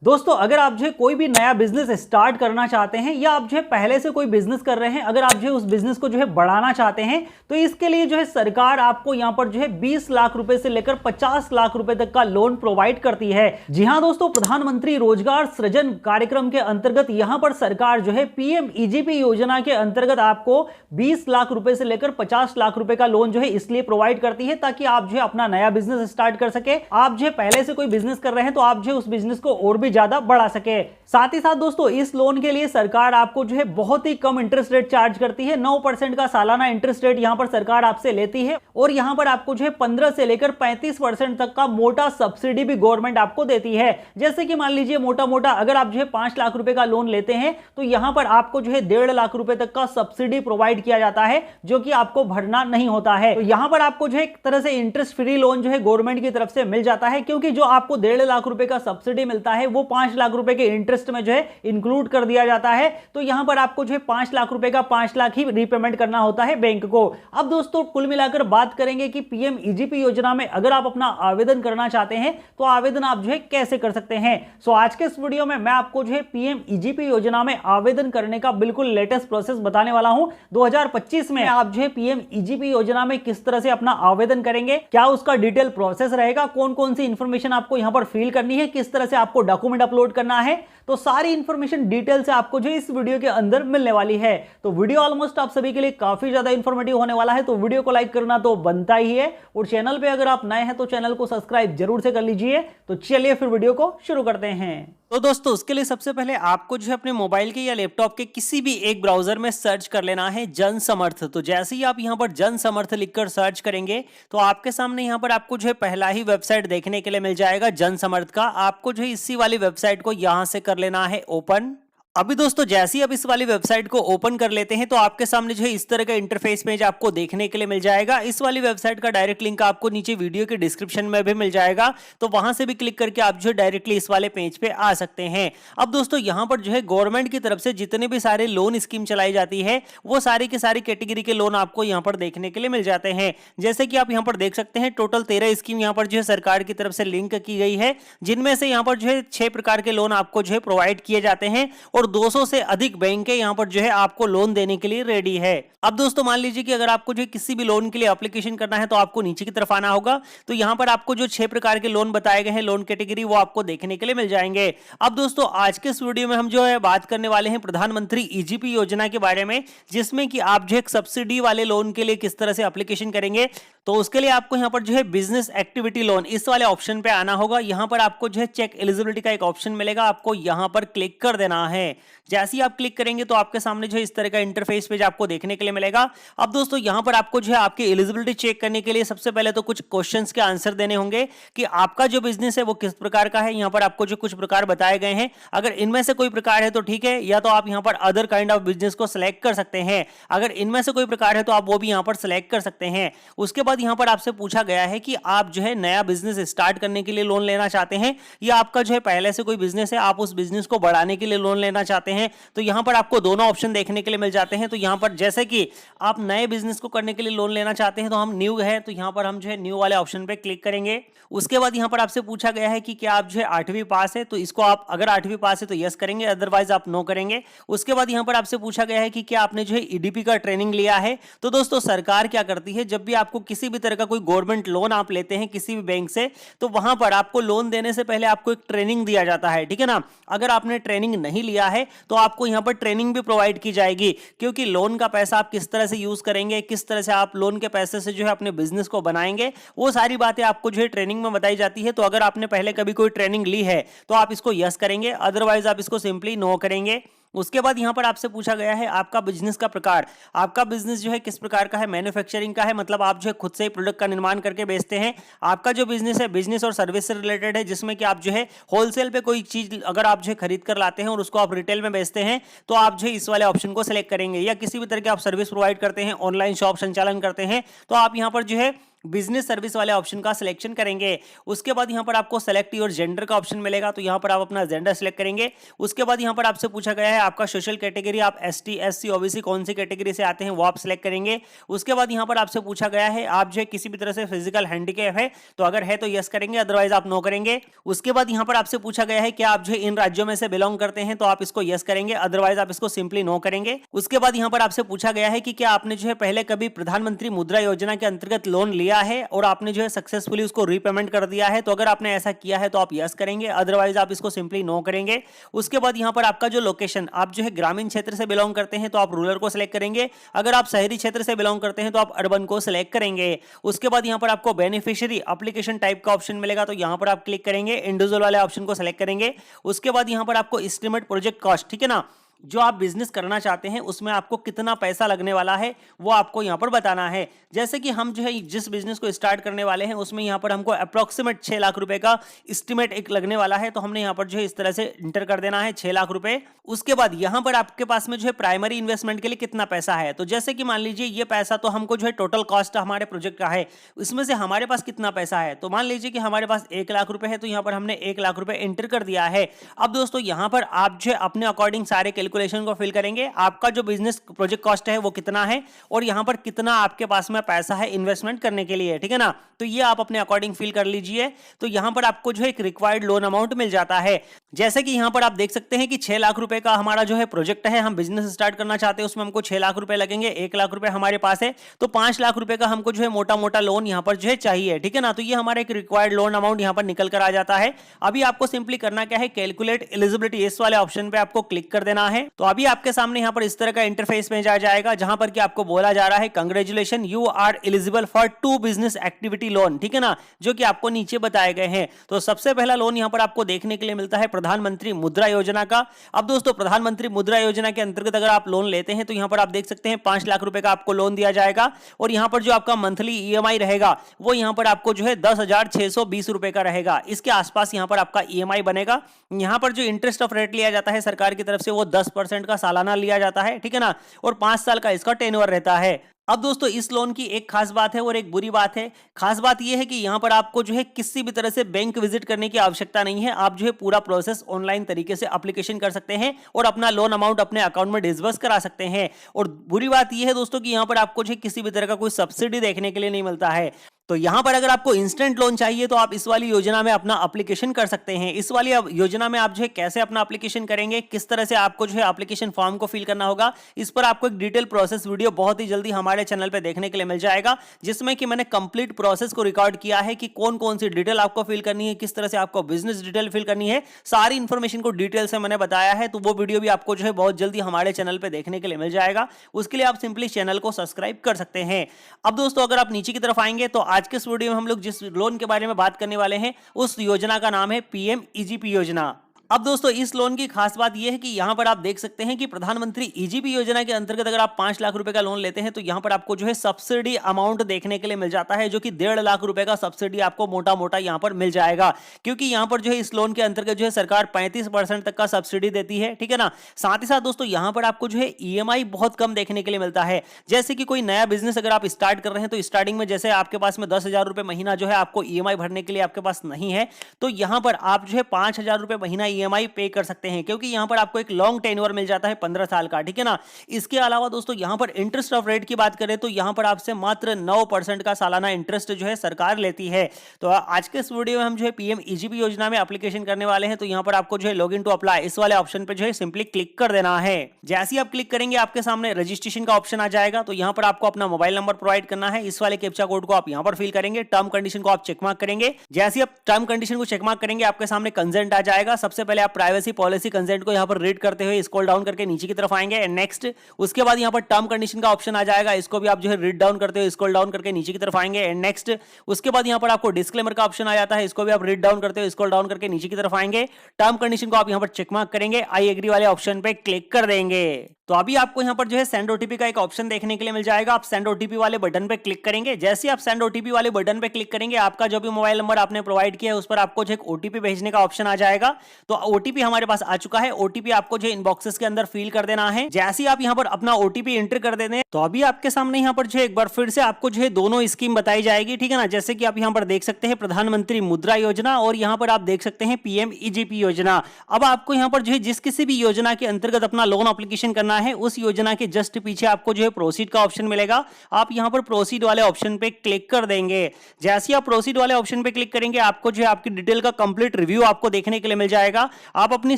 दोस्तों अगर आप जो है कोई भी नया बिजनेस स्टार्ट करना चाहते हैं या आप जो है पहले से कोई बिजनेस कर रहे हैं, अगर आप जो है उस बिजनेस को जो है बढ़ाना चाहते हैं तो इसके लिए जो है सरकार आपको यहां पर जो है 20 लाख रुपए से लेकर 50 लाख रुपए तक का लोन प्रोवाइड करती है। जी हां दोस्तों, प्रधानमंत्री रोजगार सृजन कार्यक्रम के अंतर्गत यहां पर सरकार जो है पीएमईजीपी योजना के अंतर्गत आपको 20 लाख रुपए से लेकर 50 लाख रुपए का लोन जो है इसलिए प्रोवाइड करती है ताकि आप जो है अपना नया बिजनेस स्टार्ट कर सके। आप जो है पहले से कोई बिजनेस कर रहे हैं तो आप जो है उस बिजनेस को और भी ज्यादा बढ़ा सके। साथ ही साथ दोस्तों इस लोन के लिए सरकार आपको जो है बहुत ही कम इंटरेस्ट रेट चार्ज करती है। 9% का सालाना इंटरेस्ट रेट यहां पर सरकार आपसे लेती है और यहां पर आपको जो है 15 से लेकर 35% तक का मोटा सब्सिडी भी गवर्नमेंट आपको देती है। जैसे कि मान लीजिए मोटा मोटा अगर आप जो है 5 लाख रुपए का लोन लेते हैं तो यहां पर आपको जो है 1.5 लाख रुपए तक का सब्सिडी प्रोवाइड किया जाता है जो कि आपको भरना नहीं होता है। तो यहां पर आपको जो है एक तरह से इंटरेस्ट फ्री लोन जो है गवर्नमेंट की तरफ से मिल जाता है, क्योंकि जो आपको 1.5 लाख रुपए का सब्सिडी मिलता है वो 5 लाख रुपए के इंटरेस्ट में जो है इंक्लूड कर दिया जाता है। तो यहां पर आपको जो है 5 लाख रुपए का 5 लाख ही रीपेमेंट करना होता है बैंक को। अब दोस्तों कुल मिलाकर बात करेंगे कि पीएमईजीपी योजना में अगर आप अपना आवेदन करना चाहते हैं तो आवेदन आप जो है कैसे कर सकते हैं। सो आज के इस वीडियो में मैं आपको जो है पीएमईजीपी योजना में आवेदन करने का बिल्कुल लेटेस्ट प्रोसेस बताने वाला हूं। 2025 में आप जो है पीएमईजीपी योजना में किस तरह से अपना आवेदन करेंगे, क्या उसका डिटेल प्रोसेस रहेगा, कौन कौन सी इंफॉर्मेशन आपको यहां पर फिल करनी है, किस तरह से आपको डॉक्यूमेंट अपलोड करना है, तो सारी इंफॉर्मेशन डिटेल से आपको जो इस वीडियो के अंदर मिलने वाली है। तो वीडियो ऑलमोस्ट आप सभी के लिए काफी ज्यादा इंफॉर्मेटिव होने वाला है, तो वीडियो को लाइक करना तो बनता ही है और चैनल पे अगर आप नए हैं तो चैनल को सब्सक्राइब जरूर से कर लीजिए। तो चलिए फिर वीडियो को शुरू करते हैं। तो दोस्तों उसके लिए सबसे पहले आपको जो है अपने मोबाइल के या लैपटॉप के किसी भी एक ब्राउजर में सर्च कर लेना है जन समर्थ। तो जैसे ही आप यहां पर जन समर्थ लिखकर सर्च करेंगे तो आपके सामने यहां पर आपको जो है पहला ही वेबसाइट देखने के लिए मिल जाएगा जन समर्थ का। आपको जो है इसी वाली वेबसाइट को यहां से कर लेना है ओपन। अभी दोस्तों जैसे ही आप इस वाली वेबसाइट को ओपन कर लेते हैं तो आपके सामने जो है इस तरह का इंटरफेस पेज आपको देखने के लिए मिल जाएगा। इस वाली वेबसाइट का डायरेक्ट लिंक आपको नीचे वीडियो के डिस्क्रिप्शन में भी मिल जाएगा, तो वहां से भी क्लिक करके आप जो है डायरेक्टली इस वाले पेज पे आ सकते हैं। अब दोस्तों यहां पर जो है गवर्नमेंट की तरफ से जितने भी सारे लोन स्कीम चलाई जाती है वो सारी की सारी कैटेगरी के लोन आपको यहाँ पर देखने के लिए मिल जाते हैं। जैसे कि आप यहाँ पर देख सकते हैं टोटल 13 स्कीम यहाँ पर जो है सरकार की तरफ से लिंक की गई है, जिनमें से यहाँ पर जो है 6 प्रकार के लोन आपको जो है प्रोवाइड किए जाते हैं और 200 से अधिक बैंक यहां पर जो है आपको लोन देने के लिए रेडी है। अब दोस्तों मान लीजिए कि अगर आपको जो किसी भी लोन के लिए एप्लीकेशन करना है तो आपको नीचे की तरफ आना होगा। तो यहां पर आपको जो 6 प्रकार के लोन बताए गए हैं लोन कैटेगरी वो आपको देखने के लिए मिल जाएंगे। अब दोस्तों आज के इस वीडियो में हम जो है बात करने वाले हैं प्रधानमंत्री ईजीपी योजना के बारे में, जिसमें कि आप जो एक सब्सिडी वाले लोन के लिए किस तरह से एप्लीकेशन करेंगे। तो उसके लिए आपको यहां पर जो है बिजनेस एक्टिविटी लोन इस वाले ऑप्शन पे आना होगा। यहां पर आपको जो है चेक एलिजिबिलिटी का एक ऑप्शन मिलेगा, आपको यहां पर क्लिक कर देना है। जैसे ही आप क्लिक करेंगे तो आपके सामने जो है इस तरह का इंटरफेस पेज आपको देखने के लिए मिलेगा। अब दोस्तों यहां पर आपको जो है आपकी एलिजिबिलिटी चेक करने के लिए सबसे पहले तो कुछ क्वेश्चंस के आंसर देने होंगे कि आपका जो बिजनेस है वो किस प्रकार का है। यहां पर आपको जो कुछ प्रकार बताए गए हैं, अगर इनमें से कोई प्रकार है तो ठीक है, या तो आप यहां पर अदर काइंड ऑफ बिजनेस को सिलेक्ट कर सकते हैं। अगर इनमें से कोई प्रकार है तो आप वो भी यहां पर सिलेक्ट कर सकते हैं। उसके बाद यहां पर आपसे पूछा गया है कि आप जो है नया बिजनेस स्टार्ट करने के लिए लोन लेना चाहते हैं या आपका जो है पहले से कोई बिजनेस है आप उस बिजनेस को बढ़ाने के लिए लोन लेना चाहते हैं। तो यहां पर आपको दोनों ऑप्शन देखने के लिए मिल जाते हैं। तो यहां पर जैसे कि आप नए बिजनेस को करने के लिए लोन लेना चाहते हैं तो हम न्यू है, तो यहां पर हम जो है न्यू वाले ऑप्शन पे क्लिक करेंगे। उसके बाद यहां पर आपसे पूछा गया है कि क्या आप जो है 8वीं पास है, तो इसको आप अगर 8वीं पास है तो यस करेंगे, अदरवाइज आप नो करेंगे। उसके बाद यहां पर आपसे पूछा गया है कि क्या आपने जो है ईडीपी का ट्रेनिंग लिया है। तो दोस्तों सरकार क्या करती है, जब भी आपको किसी भी तरह का कोई गवर्नमेंट लोन आप लेते हैं किसी भी बैंक से, तो वहां पर आपको लोन देने से पहले आपको एक ट्रेनिंग दिया जाता है, ठीक है ना। अगर आपने ट्रेनिंग नहीं लिया है तो आपको यहां पर ट्रेनिंग भी प्रोवाइड की जाएगी, क्योंकि लोन का पैसा आप किस तरह से यूज करेंगे, किस तरह से आप लोन के पैसे से जो है अपने बिजनेस को बनाएंगे, वो सारी बातें आपको जो है ट्रेनिंग में बताई जाती है। तो अगर आपने पहले कभी कोई ट्रेनिंग ली है तो आप इसको यस करेंगे, अदरवाइज आप इसको सिंपली नो करेंगे। उसके बाद यहां पर आपसे पूछा गया है आपका बिजनेस का प्रकार, आपका बिजनेस जो है किस प्रकार का है, मैन्युफैक्चरिंग का है, मतलब आप जो है खुद से ही प्रोडक्ट का निर्माण करके बेचते हैं। आपका जो बिजनेस है बिजनेस और सर्विस से रिलेटेड है, जिसमें कि आप जो है होलसेल पे कोई चीज अगर आप जो है खरीद कर लाते हैं और उसको आप रिटेल में बेचते हैं तो आप जो है इस वाले ऑप्शन को सिलेक्ट करेंगे। या किसी भी तरह की आप सर्विस प्रोवाइड करते हैं, ऑनलाइन शॉप संचालन करते हैं, तो आप यहां पर जो है बिजनेस सर्विस वाले ऑप्शन का सिलेक्शन करेंगे। उसके बाद यहाँ पर आपको सेलेक्ट योर जेंडर का ऑप्शन मिलेगा, तो यहाँ पर आप अपना जेंडर सेलेक्ट करेंगे। उसके बाद यहाँ पर आपसे पूछा गया है आपका सोशल कैटेगरी, आप एसटी, एससी, ओबीसी कौन सी कैटेगरी से आते हैं वो आप सिलेक्ट करेंगे। उसके बाद यहाँ पर आपसे पूछा गया है आप जो किसी भी तरह से फिजिकल हैंडीकैप है, तो अगर है तो यस करेंगे, अदरवाइज आप नो करेंगे। उसके बाद यहाँ पर आपसे पूछा गया है कि आप जो इन राज्यों में से बिलोंग करते हैं, तो आप इसको यस करेंगे, अदरवाइज आप इसको सिंपली नो करेंगे। उसके बाद यहाँ पर आपसे पूछा गया है कि क्या आपने जो है पहले कभी प्रधानमंत्री मुद्रा योजना के अंतर्गत लोन लिया है और आपने जो है सक्सेसफुली उसको रीपेमेंट कर दिया है, तो अगर आपने ऐसा किया है तो आप यस करेंगे, अदरवाइज आप इसको सिंपली नो करेंगे। उसके बाद यहाँ पर आपका जो लोकेशन, आप जो है ग्रामीण क्षेत्र से बिलोंग करते हैं तो आप रूरल को सिलेक्ट करेंगे, अगर आप शहरी क्षेत्र से बिलोंग करते हैं तो आप अर्बन को सिलेक्ट करेंगे। उसके बाद यहाँ पर आपको बेनिफिशियरी एप्लीकेशन टाइप का ऑप्शन मिलेगा, तो यहाँ पर आप क्लिक करेंगे, इंडिविजुअल वाले ऑप्शन को सिलेक्ट करेंगे। उसके बाद यहाँ पर आपको एस्टिमेट प्रोजेक्ट कॉस्ट, ठीक है ना, जो आप बिजनेस करना चाहते हैं उसमें आपको कितना पैसा लगने वाला है वो आपको यहां पर बताना है। जैसे कि हम जो है जिस बिजनेस को स्टार्ट करने वाले हैं उसमें यहां पर हमको अप्रोक्सीमेट 6 लाख रुपए का एस्टिमेट एक लगने वाला है, तो हमने यहां पर जो है इस तरह से इंटर कर देना है 6 लाख रुपए। उसके बाद यहां पर आपके पास में जो है प्राइमरी इन्वेस्टमेंट के लिए कितना पैसा है, तो जैसे कि मान लीजिए ये पैसा तो हमको जो है टोटल कॉस्ट हमारे प्रोजेक्ट का है, इसमें से हमारे पास कितना पैसा है, तो मान लीजिए कि हमारे पास 1 लाख रुपए है, तो यहां पर हमने 1 लाख रुपए एंटर कर दिया है। अब दोस्तों यहां पर आप जो है अपने अकॉर्डिंग सारे कैलकुलेशन को फिल करेंगे, आपका जो बिजनेस प्रोजेक्ट कॉस्ट है वो कितना है और यहां पर कितना आपके पास में पैसा है इन्वेस्टमेंट करने के लिए, ठीक है ना, तो ये आप अपने अकॉर्डिंग फिल कर लीजिए। तो यहां पर आपको जो है एक रिक्वायर्ड लोन अमाउंट मिल जाता है। जैसे कि यहां पर आप देख सकते हैं कि 6 लाख रुपए का हमारा जो है प्रोजेक्ट है, हम बिजनेस स्टार्ट करना चाहते हैं, उसमें हमको 6 लाख रुपए लगेंगे, 1 लाख रुपए हमारे पास है, तो 5 लाख रुपए का हमको जो है मोटा मोटा लोन यहां पर जो है चाहिए, ठीक है ना, तो ये हमारा एक रिक्वायर्ड लोन अमाउंट यहां पर निकल कर आ जाता है। अभी आपको सिंपली करना क्या है, कैलकुलेट एलिजिबिलिटी इस वाले ऑप्शन पे आपको क्लिक कर देना है। तो अभी आपके सामने यहां पर इस तरह का इंटरफेस में जाएगा जहां पर कि आपको बोला जा रहा है congratulation you are eligible for 2 business activity loan, ठीक है ना, जो कि आपको नीचे बताए गए हैं। तो सबसे पहला लोन यहां पर आपको देखने के लिए मिलता है प्रधानमंत्री मुद्रा योजना का। अब दोस्तों प्रधानमंत्री मुद्रा योजना के अंतर्गत अगर आप लोन लेते हैं तो यहां पर आप देख सकते हैं 5 लाख रुपए का आपको लोन दिया जाएगा और यहां पर जो आपका मंथली ईएमआई रहेगा वो यहां पर आपको जो है 10,620 रुपए का रहेगा, इसके आसपास यहां पर आपका ईएमआई बनेगा। यहां पर जो इंटरेस्ट ऑफ रेट लिया जाता है सरकार की तरफ से वो 10% का सालाना लिया जाता है, ठीक है ना, और 5 साल का इसका टेन्योर रहता है। अब दोस्तों इस लोन की एक खास बात है और एक बुरी बात है। खास बात यह है कि यहां पर आपको जो है किसी भी तरह से बैंक विजिट करने की आवश्यकता नहीं है, आप जो है पूरा प्रोसेस ऑनलाइन तरीके से एप्लीकेशन कर सकते हैं और अपना लोन अमाउंट अपने अकाउंट में डिसबर्स करा सकते हैं। और बुरी बात यह है दोस्तों कि यहां पर आपको जो है किसी भी तरह का कोई सब्सिडी देखने के लिए नहीं मिलता है। तो यहां पर अगर आपको इंस्टेंट लोन चाहिए तो आप इस वाली योजना में अपना एप्लीकेशन कर सकते हैं। इस वाली योजना में आप जो है कैसे अपना एप्लीकेशन करेंगे, किस तरह से आपको जो है एप्लीकेशन फॉर्म को फिल करना होगा, इस पर आपको एक डिटेल प्रोसेस वीडियो बहुत ही जल्दी हमारे चैनल पे देखने के लिए मिल जाएगा, जिसमें कि मैंने कंप्लीट प्रोसेस को रिकॉर्ड किया है कि कौन कौन सी डिटेल आपको फिल करनी है, किस तरह से आपको बिजनेस डिटेल फिल करनी है, सारी इंफॉर्मेशन को डिटेल से मैंने बताया है। तो वो वीडियो भी आपको जो है बहुत जल्दी हमारे चैनल पे देखने के लिए मिल जाएगा, उसके लिए आप सिंपली चैनल को सब्सक्राइब कर सकते हैं। अब दोस्तों अगर आप नीचे की तरफ आएंगे तो आज के इस वीडियो में हम लोग जिस लोन के बारे में बात करने वाले हैं उस योजना का नाम है पीएम ईजीपी योजना। अब दोस्तों इस लोन की खास बात यह है कि यहां पर आप देख सकते हैं कि प्रधानमंत्री ईजीपी योजना के अंतर्गत अगर आप 5 लाख रुपए का लोन लेते हैं तो यहां पर आपको जो है सब्सिडी अमाउंट देखने के लिए मिल जाता है, जो कि 1.5 लाख रुपए का सब्सिडी आपको मोटा मोटा यहां पर मिल जाएगा, क्योंकि यहां पर जो है इस लोन के अंतर्गत जो है सरकार 35% तक का सब्सिडी देती है, ठीक है ना। साथ ही साथ दोस्तों यहां पर आपको जो है ईएमआई बहुत कम देखने के लिए मिलता है। जैसे कि कोई नया बिजनेस अगर आप स्टार्ट कर रहे हैं तो स्टार्टिंग में जैसे आपके पास में 10,000 रुपए महीना जो है आपको ईएमआई भरने के लिए आपके पास नहीं है, तो यहां पर आप जो है 5,000 रुपए महीना ईएमआई पे कर सकते हैं, क्योंकि यहां पर आपको एक लॉन्ग टेन्योर मिल जाता है 15 साल का, ठीक है ना। इसके अलावा दोस्तों यहां पर इंटरेस्ट ऑफ रेट की बात करें तो यहां पर आपसे मात्र 9% का सालाना इंटरेस्ट जो है सरकार लेती है। तो आज के इस वीडियो में हम जो है पीएम ईजीपी योजना में एप्लीकेशन करने वाले हैं, तो यहां पर आपको जो है लॉगिन टू अप्लाई इस वाले ऑप्शन पे जो है सिंपली क्लिक कर देना है। जैसे ही आप क्लिक करेंगे आपके सामने रजिस्ट्रेशन का ऑप्शन आ जाएगा, तो यहां पर आपको अपना मोबाइल नंबर प्रोवाइड करना है, इस वाले कैप्चा कोड को आप यहां पर फिल करेंगे, टर्म कंडीशन को आप चेक मार्क करेंगे। जैसे ही आप टर्म कंडीशन को चेक मार्क करेंगे आपके सामने कंसेंट आ जाएगा। सबसे पहले आप प्राइवेसी पॉलिसी कंसेंट को यहां पर रीड करते हुए स्क्रॉल डाउन करके नीचे की तरफ आएंगे, नेक्स्ट। उसके बाद यहां पर टर्म कंडीशन का ऑप्शन आ जाएगा, इसको भी आप जो है रीड डाउन करते हुए स्क्रॉल डाउन करके नीचे की तरफ आएंगे, नेक्स्ट। उसके बाद यहां पर आपको डिस्क्लेमर का ऑप्शन आ जाता है, इसको भी आप रीड डाउन करते हुए स्क्रॉल डाउन करके नीचे की तरफ आएंगे। टर्म कंडीशन को आप यहां पर चेक मार्क करेंगे, आई एग्री वाले ऑप्शन पे क्लिक कर देंगे। तो अभी आपको यहां पर जो है सेंड ओटीपी का एक ऑप्शन देखने के लिए मिल जाएगा, आप सेंड ओटीपी वाले बटन पे क्लिक करेंगे। जैसे ही आप सेंड ओटीपी वाले बटन पे क्लिक करेंगे आपका जो भी मोबाइल नंबर आपने प्रोवाइड किया है उस पर आपको जो एक ओटीपी भेजने का ऑप्शन आ जाएगा। तो ओटीपी हमारे पास आ चुका है। ओटीपी आपको जो इनबॉक्सेस के अंदर फिल कर देना है। जैसे ही आप यहाँ पर अपना ओटीपी एंटर कर देते हैं तो अभी आपके सामने यहाँ पर जो एक बार फिर से आपको जो है दोनों स्कीम बताई जाएगी, ठीक है ना। जैसे कि आप यहाँ पर देख सकते हैं प्रधानमंत्री मुद्रा योजना और यहाँ पर आप देख सकते हैं पीएमईजीपी योजना। अब आपको यहाँ पर जो है जिस किसी भी योजना के अंतर्गत अपना लोन एप्लीकेशन करना है उस योजना के जस्ट पीछे आपको जो है प्रोसीड का ऑप्शन मिलेगा। आप यहाँ पर प्रोसीड वाले ऑप्शन पे क्लिक कर देंगे। जैसे आप प्रोसीड वाले ऑप्शन पे क्लिक करेंगे आपको जो है आपकी डिटेल का कंप्लीट रिव्यू आपको देखने के लिए मिल जाएगा। आप अपनी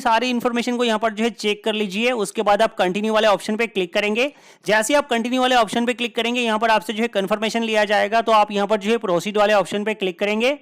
सारी इंफॉर्मेशन को यहाँ पर जो है चेक कर लीजिए। उसके बाद आप कंटिन्यू वाले ऑप्शन पे क्लिक करेंगे। जैसे आप कंटिन्यू वाले ऑप्शन पे क्लिक करेंगे यहाँ पर आपसे जो है कंफर्मेशन लिया जाएगा, तो आप यहाँ पर जो है प्रोसीड वाले ऑप्शन पे क्लिक करेंगे।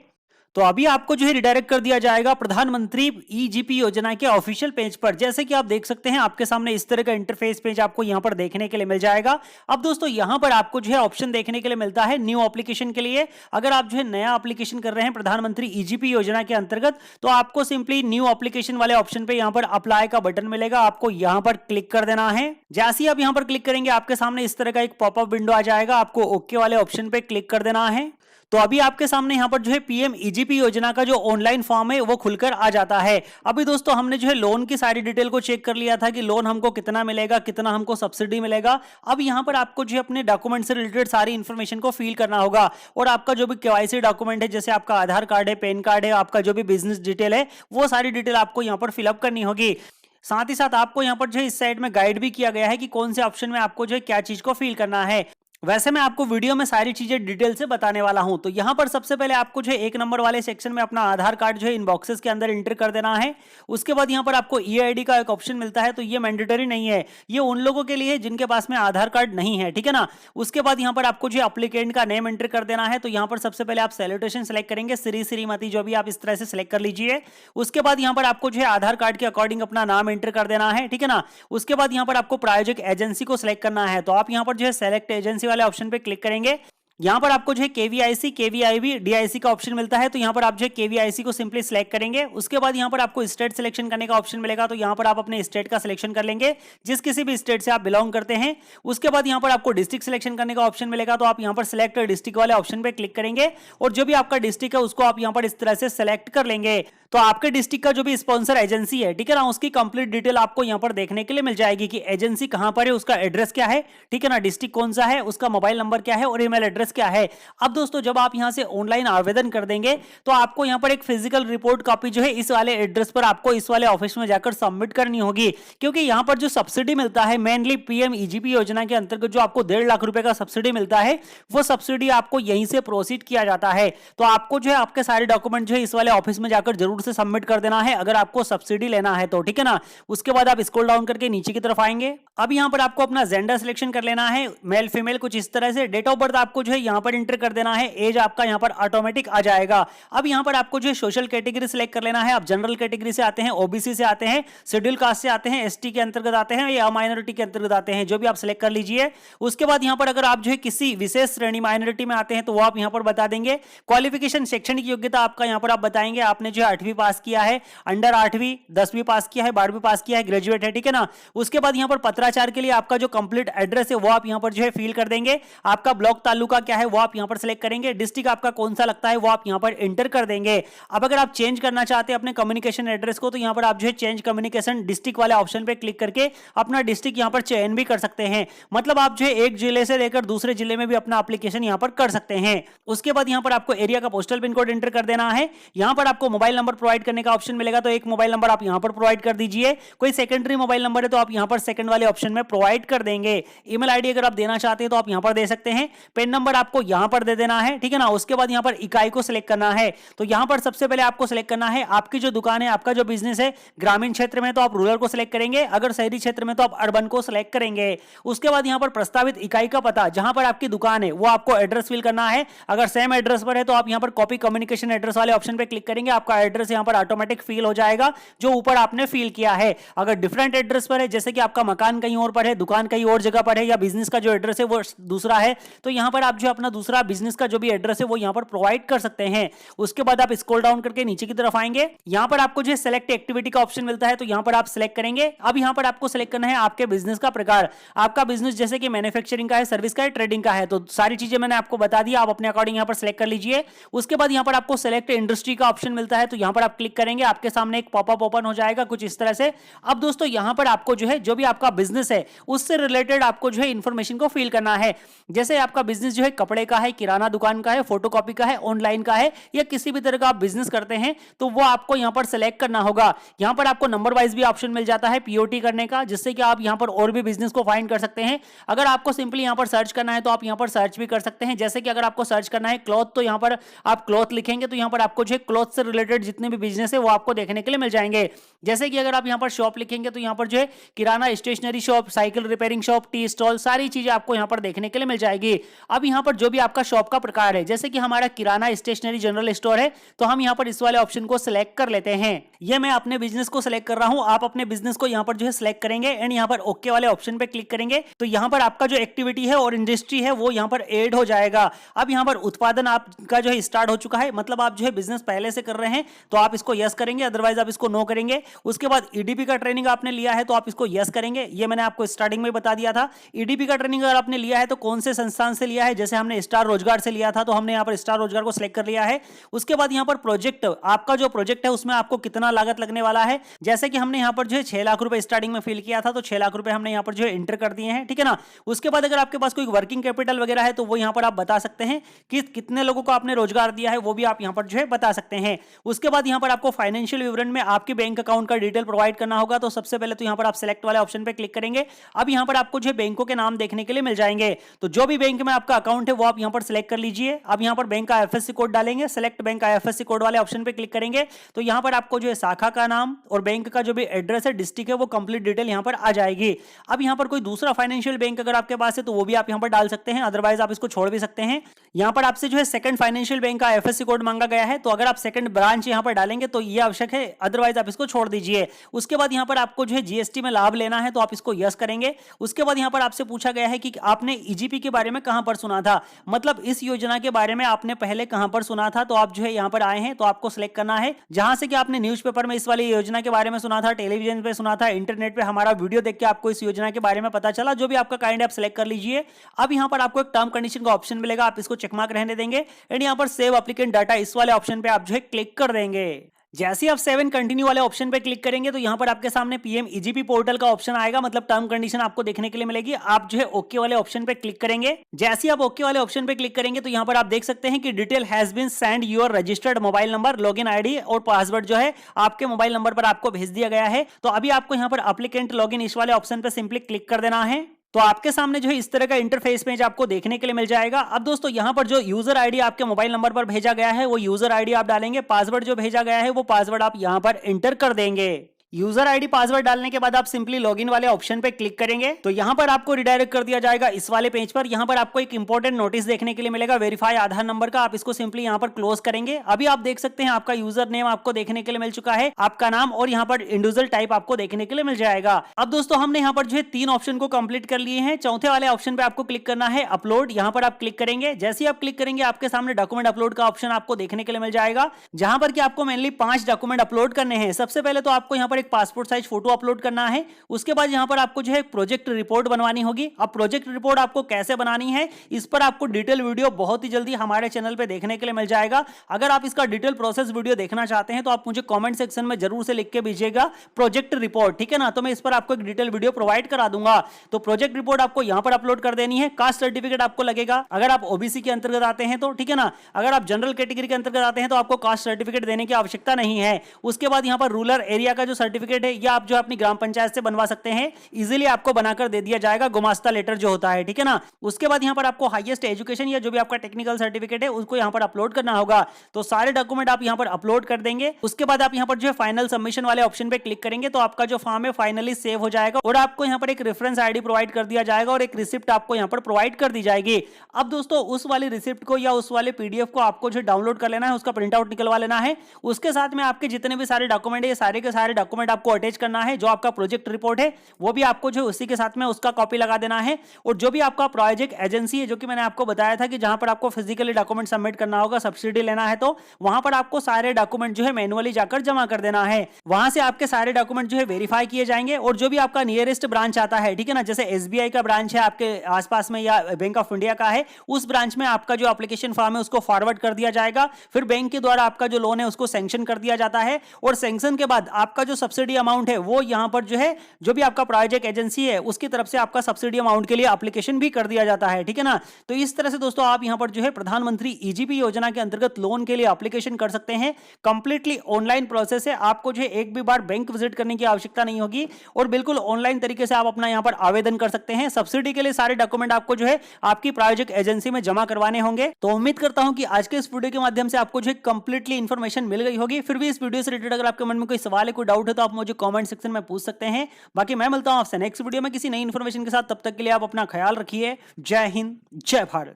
तो अभी आपको जो है रिडायरेक्ट कर दिया जाएगा प्रधानमंत्री ईजीपी योजना के ऑफिशियल पेज पर। जैसे कि आप देख सकते हैं आपके सामने इस तरह का इंटरफेस पेज आपको यहां पर देखने के लिए मिल जाएगा। अब दोस्तों यहां पर आपको जो है ऑप्शन देखने के लिए मिलता है न्यू एप्लीकेशन के लिए। अगर आप जो है नया एप्लीकेशन कर रहे हैं प्रधानमंत्री ईजीपी योजना के अंतर्गत तो आपको सिंपली न्यू एप्लीकेशन वाले ऑप्शन पे यहां पर अप्लाई का बटन मिलेगा, आपको यहां पर क्लिक कर देना है। जैसे ही आप यहां पर क्लिक करेंगे आपके सामने इस तरह का एक पॉपअप विंडो आ जाएगा, आपको ओके वाले ऑप्शन पे क्लिक कर देना है। तो अभी आपके सामने यहां पर जो है पीएम ईजीपी योजना का जो ऑनलाइन फॉर्म है वो खुलकर आ जाता है। अभी दोस्तों हमने जो है लोन की सारी डिटेल को चेक कर लिया था कि लोन हमको कितना मिलेगा, कितना हमको सब्सिडी मिलेगा। अब यहां पर आपको जो है अपने डॉक्यूमेंट से रिलेटेड सारी इंफॉर्मेशन को फिल करना होगा और आपका जो भी केवाईसी डॉक्यूमेंट है, जैसे आपका आधार कार्ड है, पैन कार्ड है, आपका जो भी बिजनेस डिटेल है, वो सारी डिटेल आपको यहां पर फिलअप करनी होगी। साथ ही साथ आपको यहां पर जो है इस साइड में गाइड भी किया गया है कि कौन से ऑप्शन में आपको जो है क्या चीज को फिल करना है। वैसे मैं आपको वीडियो में सारी चीजें डिटेल से बताने वाला हूं। तो यहां पर सबसे पहले आपको जो है 1 नंबर वाले सेक्शन में अपना आधार कार्ड जो है इनबॉक्सेस के अंदर एंटर कर देना है। उसके बाद यहां पर आपको ईआईडी का एक ऑप्शन मिलता है, तो ये मैंडेटरी नहीं है, ये उन लोगों के लिए है जिनके पास में आधार कार्ड नहीं है, ठीक है ना। उसके बाद यहां पर आपको जो एप्लीकेंट का नेम एंटर कर देना है। तो यहां पर सबसे पहले आप सैल्यूटेशन सेलेक्ट करेंगे, श्री श्रीमती, जो भी आप इस तरह से सिलेक्ट कर लीजिए। उसके बाद यहां पर आपको जो है आधार कार्ड के अकॉर्डिंग अपना नाम एंटर कर देना है, ठीक है ना। उसके बाद यहां पर आपको प्रायोजक एजेंसी को सिलेक्ट करना है, तो आप यहां पर जो है सेलेक्ट एजेंसी वाले ऑप्शन पे क्लिक करेंगे। यहां पर आपको जो है केवीआईसी, केवीआईबी, डीआईसी का ऑप्शन मिलता है, तो यहां पर आप जो है केवीआईसी को सिंपली सिलेक्ट करेंगे। उसके बाद यहां पर आपको स्टेट सिलेक्शन करने का ऑप्शन मिलेगा, तो यहां पर आप अपने स्टेट का सिलेक्शन कर लेंगे, जिस किसी भी स्टेट से आप बिलोंग करते हैं। उसके बाद यहां पर आपको डिस्ट्रिक्ट सिलेक्शन करने का ऑप्शन मिलेगा, तो आप यहां पर सिलेक्ट डिस्ट्रिक्ट वाले ऑप्शन पे क्लिक करेंगे और जो भी आपका डिस्ट्रिक्ट है उसको आप यहां पर इस तरह से सिलेक्ट कर लेंगे। तो आपके डिस्ट्रिक्ट का जो भी स्पॉन्सर एजेंसी है, ठीक है ना, उसकी कंप्लीट डिटेल आपको यहां पर देखने के लिए मिल जाएगी कि एजेंसी कहां पर है, उसका एड्रेस क्या है, ठीक है ना, डिस्ट्रिक्ट कौन सा है, उसका मोबाइल नंबर क्या है और ईमेल एड्रेस क्या है। अब दोस्तों जब आप यहां से ऑनलाइन आवेदन कर देंगे तो आपको यहां पर एक फिजिकल रिपोर्ट कॉपी जो है इस वाले एड्रेस पर आपको इस वाले ऑफिस में जाकर सबमिट करनी होगी, क्योंकि यहां पर जो सब्सिडी मिलता है मेनली पीएम ईजीपी योजना के अंतर्गत जो आपको 1.5 लाख रुपए का सब्सिडी मिलता है, वो सब्सिडी आपको यहीं से प्रोसीड किया जाता है। तो आपको जो है आपके सारे डॉक्यूमेंट जो है इस वाले ऑफिस में जाकर जरूर से सबमिट कर देना है अगर आपको सब्सिडी लेना है तो, ठीक है ना। उसके बाद आप स्क्रॉल डाउन करके नीचे की तरफ आएंगे। अब यहां पर आपको अपना जेंडर सिलेक्शन कर लेना है, मेल फीमेल कुछ इस तरह से। डेट ऑफ बर्थ आपको जो है यहां पर एंटर कर देना है, एज आपका यहां पर ऑटोमेटिक आ जाएगा। अब यहां पर आपको जो है सोशल कैटेगरी सिलेक्ट कर लेना है, आप जनरल कैटेगरी से आते हैं, ओबीसी से आते हैं, शेड्यूल कास्ट से आते हैं, एसटी के अंतर्गत आते हैं या माइनॉरिटी के अंतर्गत आते हैं, जो भी आप सिलेक्ट कर लीजिए। उसके बाद यहां पर अगर आप जो है किसी विशेष श्रेणी माइनॉरिटी में आते हैं तो वो आप यहां पर बता देंगे। क्वालिफिकेशन शैक्षणिक योग्यता आपका यहां पर आप बताएंगे, आपने जो है 8वीं पास किया है, अंडर 8वीं, 10वीं पास किया है, 12वीं पास किया है, ग्रेजुएट है, ठीक है ना। उसके बाद यहां पर पत्राचार के लिए आपका जो कंप्लीट एड्रेस है वो आप यहां पर जो है फिल कर देंगे। आपका ब्लॉक तालुका क्या है वो आप यहां पर सिलेक्ट करेंगे, डिस्ट्रिक्ट आपका कौन सा लगता है वो आप यहां पर एंटर कर देंगे। अब अगर आप चेंज करना चाहते हैं अपने कम्युनिकेशन एड्रेस को तो यहां पर आप जो है चेंज कम्युनिकेशन डिस्ट्रिक्ट वाले ऑप्शन पे क्लिक करके अपना डिस्ट्रिक्ट यहां पर चयन भी कर सकते हैं। मतलब आप जो है एक जिले से लेकर दूसरे जिले में भी अपना एप्लीकेशन यहां पर कर सकते हैं। उसके बाद यहां पर आपको एरिया का पोस्टल पिन कोड एंटर कर देना है। यहां पर आपको मोबाइल नंबर प्रोवाइड करने का ऑप्शन मिलेगा, तो एक मोबाइल नंबर आप यहां पर प्रोवाइड कर दीजिए। कोई सेकेंडरी मोबाइल नंबर है तो आप यहां पर सेकंड वाले ऑप्शन में प्रोवाइड कर देंगे। ईमेल आईडी अगर आप देना चाहते हैं तो आप यहां पर दे सकते हैं। पेन नंबर आपको यहां पर दे देना है, ठीक है ना। उसके बाद यहां पर इकाई को सिलेक्ट करना है, तो यहां पर सबसे पहले आपको सिलेक्ट करना है आपकी जो दुकान है, आपका जो बिजनेस है, ग्रामीण क्षेत्र में तो आप रूरल को सिलेक्ट करेंगे, अगर शहरी क्षेत्र में तो आप अर्बन को सिलेक्ट करेंगे। उसके बाद यहां पर प्रस्तावित इकाई का पता, जहां पर आपकी दुकान है वो आपको एड्रेस फिल करना है। अगर सेम एड्रेस पर है तो आप यहां पर कॉपी कम्युनिकेशन एड्रेस वाले ऑप्शन पे क्लिक करेंगे, आपका एड्रेस यहां पर ऑटोमेटिक फिल हो जाएगा जो ऊपर आपने फिल किया है। अगर डिफरेंट एड्रेस पर है, जैसे कि आपका मकान कहीं और पर है, दुकान कहीं और जगह पर है या बिजनेस का जो एड्रेस है वो दूसरा है, तो यहां पर आप जो अपना दूसरा बिजनेस का जो भी एड्रेस है वो यहाँ पर प्रोवाइड कर सकते हैं। उसके बाद आप स्क्रॉल डाउन करके नीचे की तरफ आएंगे, यहाँ पर आपको जो है सेलेक्ट एक्टिविटी का ऑप्शन मिलता है, तो यहाँ पर आप सिलेक्ट करेंगे। अब यहाँ पर आपको सिलेक्ट करना है आपके बिजनेस का प्रकार। आपका बिजनेस जैसे कि मैन्युफैक्चरिंग का है, सर्विस का है, ट्रेडिंग का है, तो सारी चीजें मैंने आपको बता दी, आप अपने अकॉर्डिंग यहाँ पर सिलेक्ट कर लीजिए। उसके बाद यहाँ पर आपको सिलेक्ट इंडस्ट्री का ऑप्शन मिलता है, तो यहाँ पर आप क्लिक करेंगे, आपके सामने एक पॉपअप ओपन हो जाएगा कुछ इस तरह से। अब दोस्तों यहाँ पर आपको जो है जो भी आपका बिजनेस है उससे रिलेटेड आपको जो है इंफॉर्मेशन को फिल करना है। जैसे आपका बिजनेस जो है कपड़े का है, किराना दुकान का है, फोटोकॉपी का है, ऑनलाइन का है, या किसी भी तरह का आप बिजनेस करते हैं तो वो आपको यहां पर सेलेक्ट करना होगा। यहां पर आपको नंबर वाइज भी ऑप्शन मिल जाता है पीओटी करने का, जिससे कि आप यहां पर और भी बिजनेस को फाइंड कर सकते हैं। अगर आपको सिंपली यहां पर सर्च करना है तो आप यहां पर सर्च भी कर सकते हैं। जैसे कि अगर आपको सर्च करना है क्लॉथ, तो यहां पर आप क्लॉथ लिखेंगे तो यहां पर आपको जो है क्लॉथ से रिलेटेड जितने भी बिजनेस है वो आपको देखने के लिए मिल जाएंगे। जैसे कि अगर आप यहां पर शॉप लिखेंगे तो यहां पर जो है किराना, stationery shop, cycle repairing shop, tea stall, सारी चीजें आपको यहां पर देखने के लिए मिल जाएगी। अब यहां पर जो भी आपका शॉप का प्रकार है, जैसे कि हमारा किराना, स्टेशनरी, जनरल स्टोर है, तो हम यहां पर इस वाले ऑप्शन को सिलेक्ट कर लेते हैं। ये मैं अपने बिजनेस को सिलेक्ट कर रहा हूं, आप अपने बिजनेस को यहां पर जो है सिलेक्ट करेंगे एंड यहां पर ओके वाले ऑप्शन पे क्लिक करेंगे, तो यहां पर आपका जो एक्टिविटी है और इंडस्ट्री है वो यहां पर ऐड हो जाएगा। अब यहां पर उत्पादन आपका जो है स्टार्ट हो चुका है, मतलब आप जो है बिजनेस पहले से कर रहे हैं तो आप इसको यस करेंगे, अदरवाइज आप इसको नो करेंगे। उसके बाद ईडीपी का ट्रेनिंग आपने लिया है तो आप इसको यस करेंगे, ये मैंने आपको स्टार्टिंग में बता दिया था। ईडीपी का ट्रेनिंग अगर आपने लिया है तो कौन से संस्थान से लिया है, जैसे हमने स्टार रोजगार से लिया था तो हमने यहां पर स्टार रोजगार को सिलेक्ट कर लिया है। उसके बाद यहां पर प्रोजेक्ट, आपका जो प्रोजेक्ट है उसमें आपको कितना लागत लगने वाला है, जैसे कि हमने यहां पर जो है 6 लाख रुपए स्टार्टिंग में फिल किया था तो 6 लाख रुपए हमने यहां पर जो है एंटर कर दिए हैं, ठीक है ना। उसके बाद अगर आपके पास कोई वर्किंग कैपिटल वगैरह है तो वो यहां पर आप बता सकते हैं कि कितने लोगों को आपने रोजगार दिया है, वो भी आप यहां पर जो है बता सकते हैं। उसके बाद यहां पर आपको फाइनेंशियल विवरण में आपके बैंक अकाउंट का डिटेल प्रोवाइड करना होगा, तो सबसे पहले तो यहां पर आप सिलेक्ट वाले ऑप्शन पे क्लिक करेंगे। अब यहां पर आपको जो है बैंकों के नाम देखने के लिए मिल जाएंगे, तो जो भी बैंक में आपका अकाउंट है वो आप यहां पर सिलेक्ट कर लीजिए। अब यहां पर बैंक का आईएफएससी कोड डालेंगे, सिलेक्ट बैंक आईएफएससी कोड वाले ऑप्शन पे क्लिक करेंगे, तो यहां पर आपको जो है शाखा का नाम और बैंक का जो भी एड्रेस है, डिस्ट्रिक्ट है, वो कंप्लीट डिटेल यहां पर आ जाएगी। अब यहां पर कोई दूसरा फाइनेंशियल बैंक अगर आपके पास है तो वो भी आप यहां पर डाल सकते हैं, अदरवाइज आप इसको छोड़ भी सकते हैं। यहां पर आपसे जो है सेकंड फाइनेंशियल बैंक का आईएफएससी कोड मांगा गया है, तो अगर आप सेकंड ब्रांच यहां पर डालेंगे तो ये आवश्यक है, अदरवाइज आप इसको छोड़ दीजिए। उसके बाद यहां पर आपको जो है जीएसटी में लाभ लेना है तो आप इसको यस करेंगे। उसके बाद यहां पर आपसे पूछा गया है कि आपने ईजीपी के बारे में कहां पर सुना था, मतलब इस योजना के बारे में आपने पहले कहां पर सुना था, तो आप जो है यहां पर आए हैं तो आपको सिलेक्ट करना है जहां से कि आपने न्यूज़पेपर में इस वाली योजना के बारे में सुना था, टेलीविजन पे सुना था, इंटरनेट पे हमारा वीडियो देख के आपको इस योजना के बारे में पता चला, जो भी आपका काइंड आप सिलेक्ट कर लीजिए। अब यहां पर आपको एक टर्म कंडीशन का ऑप्शन मिलेगा, आप इसको चेक मार्क रहने देंगे एंड यहां पर सेव एप्लीकेंट डाटा इस वाले ऑप्शन पे आप जो है क्लिक कर देंगे। जैसे आप 7 कंटिन्यू वाले ऑप्शन पे क्लिक करेंगे तो यहां पर आपके सामने पीएम ईजीपी पोर्टल का ऑप्शन आएगा, मतलब टर्म कंडीशन आपको देखने के लिए मिलेगी। आप जो है ओके वाले ऑप्शन पे क्लिक करेंगे। जैसे आप ओके वाले ऑप्शन पे क्लिक करेंगे तो यहां पर आप देख सकते हैं कि detail has been send your registered mobile number, login ID और पासवर्ड जो है आपके मोबाइल नंबर पर आपको भेज दिया गया है। तो अभी आपको यहां पर एप्लीकेंट लॉगिन इस वाले ऑप्शन पे सिंपली क्लिक कर देना है, तो आपके सामने जो है इस तरह का इंटरफेस पेज आपको देखने के लिए मिल जाएगा। अब दोस्तों यहां पर जो यूजर आईडी आपके मोबाइल नंबर पर भेजा गया है वो यूजर आईडी आप डालेंगे, पासवर्ड जो भेजा गया है वो पासवर्ड आप यहां पर एंटर कर देंगे। यूजर आईडी पासवर्ड डालने के बाद आप सिंपली लॉगिन वाले ऑप्शन पे क्लिक करेंगे, तो यहां पर आपको रिडायरेक्ट कर दिया जाएगा इस वाले पेज पर। यहां पर आपको एक इंपॉर्टेंट नोटिस देखने के लिए मिलेगा, वेरीफाई आधार नंबर का, आप इसको सिंपली यहां पर क्लोज करेंगे। अभी आप देख सकते हैं आपका यूजर नेम आपको देखने के लिए मिल चुका है, आपका नाम और यहां पर इंडिविजुअल टाइप आपको देखने के लिए मिल जाएगा। अब दोस्तों हमने यहां पर जो है 3 ऑप्शन को कंप्लीट कर लिए हैं। चौथे वाले ऑप्शन पे आपको क्लिक करना है अपलोड, यहां पर आप क्लिक करेंगे। जैसे ही आप क्लिक करेंगे आपके सामने डॉक्यूमेंट अपलोड का ऑप्शन आपको देखने के लिए मिल जाएगा, जहां पर कि आपको मेनली 5 डॉक्यूमेंट अपलोड करने हैं। सबसे पहले तो आपको यहां पर एक पासपोर्ट साइज फोटो अपलोड करना है। उसके बाद यहां पर आपको जो है प्रोजेक्ट रिपोर्ट बनवानी होगी। अब प्रोजेक्ट रिपोर्ट आपको कैसे बनानी है इस पर आपको डिटेल वीडियो बहुत ही जल्दी हमारे चैनल पे देखने के लिए मिल जाएगा। अगर आप इसका डिटेल प्रोसेस वीडियो देखना चाहते हैं तो आप मुझे कमेंट सेक्शन में जरूर से लिख के भेजिएगा प्रोजेक्ट रिपोर्ट, ठीक है ना, तो मैं इस पर आपको एक डिटेल वीडियो प्रोवाइड करा दूंगा। तो प्रोजेक्ट रिपोर्ट आपको यहां पर अपलोड कर देनी है। कास्ट सर्टिफिकेट आपको लगेगा, अगर आप ओबीसी के अंतर्गत आते हैं तो, ठीक है ना। अगर आप जनरल कैटेगरी के अंतर्गत आते हैं तो आपको कास्ट सर्टिफिकेट देने की आवश्यकता नहीं है। उसके बाद यहां पर रूरल एरिया का जो सर्टिफिकेट है या आप जो अपनी ग्राम पंचायत से बनवा सकते हैं, इजीली आपको बनाकर दे दिया जाएगा, गुमास्ता लेटर जो होता है, ठीक है ना। उसके बाद यहां पर आपको हाईएस्ट एजुकेशन या जो भी आपका टेक्निकल सर्टिफिकेट है उसको यहां पर अपलोड करना होगा। तो सारे डॉक्यूमेंट आप यहां पर अपलोड कर देंगे। उसके बाद आप यहां पर जो है फाइनल सबमिशन वाले ऑप्शन पे क्लिक करेंगे तो आपका जो फॉर्म है फाइनली सेव हो जाएगा और आपको यहां पर एक रेफरेंस आईडी प्रोवाइड कर दिया जाएगा और एक रिसिप्ट आपको यहां पर प्रोवाइड कर दी जाएगी। अब दोस्तों उस वाली रिसिप्ट को या उस वाले पीडीएफ को आपको जो डाउनलोड कर लेना है, उसका प्रिंट आउट निकलवा लेना है। उसके साथ में आपके जितने भी सारे डॉक्यूमेंट है, सारे के सारे डॉक्यूमेंट डॉक्यूमेंट आपको अटैच करना है, जो आपका प्रोजेक्ट रिपोर्ट है वो भी आपको जो उसी के साथ में उसका कॉपी लगा देना है। और जो भी आपका प्रोजेक्ट एजेंसी है, जो कि मैंने आपको बताया था कि जहां पर आपको फिजिकली डॉक्यूमेंट सबमिट करना होगा, सब्सिडी लेना है, तो वहां पर आपको सारे डॉक्यूमेंट जो है मैनुअली जाकर जमा कर देना है। वहां से आपके सारे डॉक्यूमेंट जो है वेरीफाई किए जाएंगे और जो भी आपका नियरेस्ट ब्रांच आता है, ठीक है ना, जैसे एसबीआई का ब्रांच है आपके आसपास में या बैंक ऑफ इंडिया का है, उस ब्रांच में आपका जो एप्लीकेशन फॉर्म है उसको फॉरवर्ड कर दिया जाएगा। फिर बैंक के द्वारा आपका जो लोन है उसको सैंक्शन कर दिया जाता है और सैंक्शन के बाद आपका जो सब्सिडी अमाउंट है वो यहां पर जो है जो भी आपका प्रोजेक्ट एजेंसी है उसकी तरफ से आपका सब्सिडी अमाउंट के लिए एप्लीकेशन भी कर दिया जाता है, ठीक है ना। तो इस तरह से दोस्तों आप यहां पर जो है प्रधानमंत्री ईजीपी योजना के अंतर्गत लोन के लिए एप्लीकेशन कर सकते हैं। कंप्लीटली ऑनलाइन प्रोसेस है, आपको जो है एक भी बार बैंक विजिट करने की आवश्यकता नहीं होगी और बिल्कुल ऑनलाइन तरीके से आप अपना यहां पर आवेदन कर सकते हैं। सब्सिडी के लिए सारे डॉक्यूमेंट आपको जो है आपकी प्रोजेक्ट एजेंसी में जमा करवाने होंगे। तो उम्मीद करता हूं कि आज के इस वीडियो के माध्यम से आपको जो है कंप्लीटली इंफॉर्मेशन मिल गई होगी। फिर भी इस वीडियो से रिलेटेड अगर आपके मन में कोई सवाल है, कोई डाउट है, तो आप मुझे कमेंट सेक्शन में पूछ सकते हैं। बाकी मैं मिलता हूं आपसे नेक्स्ट वीडियो में किसी नई इंफॉर्मेशन के साथ, तब तक के लिए आप अपना ख्याल रखिए। जय हिंद, जय भारत।